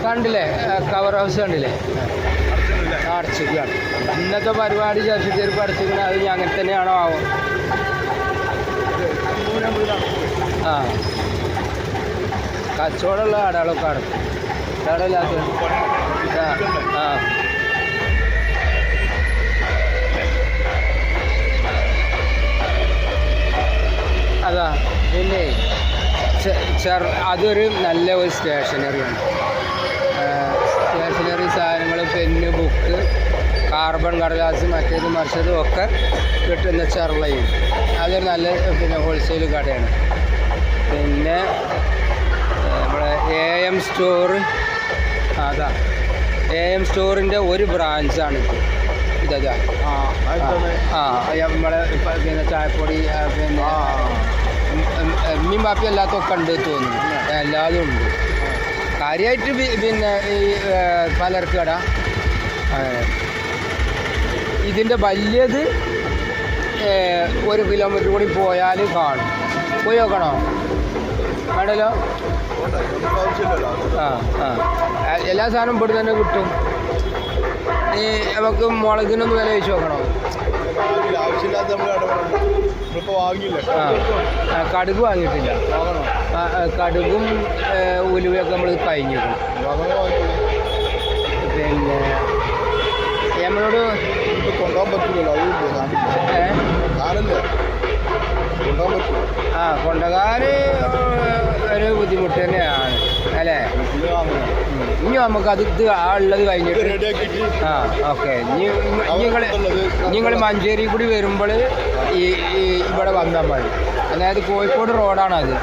കണ്ടില്ലേ cover house കണ്ടില്ലേ അടച്ചിരിക്കുകയാണ്. ഇന്നത്തെ പരിപാടി ചർച്ചയ്ക്ക് അടച്ചിരിക്കുന്നത് അത് അങ്ങനെ തന്നെയാണോ ആവും. ആ കച്ചവടമുള്ള കടകളൊക്കെ അടക്കും. കടയില്ലാത്ത ആ അതാ പിന്നെ അതൊരു നല്ല ഒരു സ്റ്റേഷനറിയാണ്. സ്റ്റേഷനറി സാധനങ്ങൾ പെന്ന്, ബുക്ക്, കാർബൺ കടലാസ്, മറ്റേത് മറിച്ചതും ഒക്കെ കിട്ടുന്ന ചെറുളയും അതൊരു നല്ല പിന്നെ ഹോൾസെയിൽ കടയാണ്. പിന്നെ നമ്മുടെ AM സ്റ്റോർ, അതാ AM സ്റ്റോറിൻ്റെ ഒരു ബ്രാഞ്ചാണിത്. ഇതാ നമ്മളെ പിന്നെ ചായപ്പൊടി പിന്നെ എമ്മയും ബാപ്പി അല്ലാത്തൊക്കെ ഉണ്ട് തോന്നുന്നു. എല്ലാതും ഉണ്ട്. കാര്യമായിട്ട് പിന്നെ ഈ പലർക്ക് കട ഇതിൻ്റെ വലിയത് 1 കിലോമീറ്റർ കൂടി പോയാൽ കാണും. പോയി നോക്കണോ? വേണ്ടല്ലോ. എല്ലാ സാധനവും ഇവിടെ തന്നെ കിട്ടും. ഈ നമുക്ക് മുളകിനൊന്ന് വില വെച്ച് നോക്കണോ? കടുക് വാങ്ങിയിട്ടില്ല. കടുകും ഉലുവയൊക്കെ നമ്മൾ കഴിഞ്ഞിരുന്നു. പിന്നെ നമ്മളോട് കൊണ്ടുപോകാൻ പറ്റില്ലല്ലോ. കൊണ്ടുപോകാൻ ഒരു ബുദ്ധിമുട്ട് തന്നെയാണ് അല്ലേ? ഇനി നമുക്ക് അത് ഉള്ളത് കഴിഞ്ഞിട്ട് ഓക്കെ. നിങ്ങൾ മഞ്ചേരി കൂടി വരുമ്പോൾ ഈ ഇവിടെ വന്നാൽ മതി. അതായത് കോഴിക്കോട് റോഡാണത്.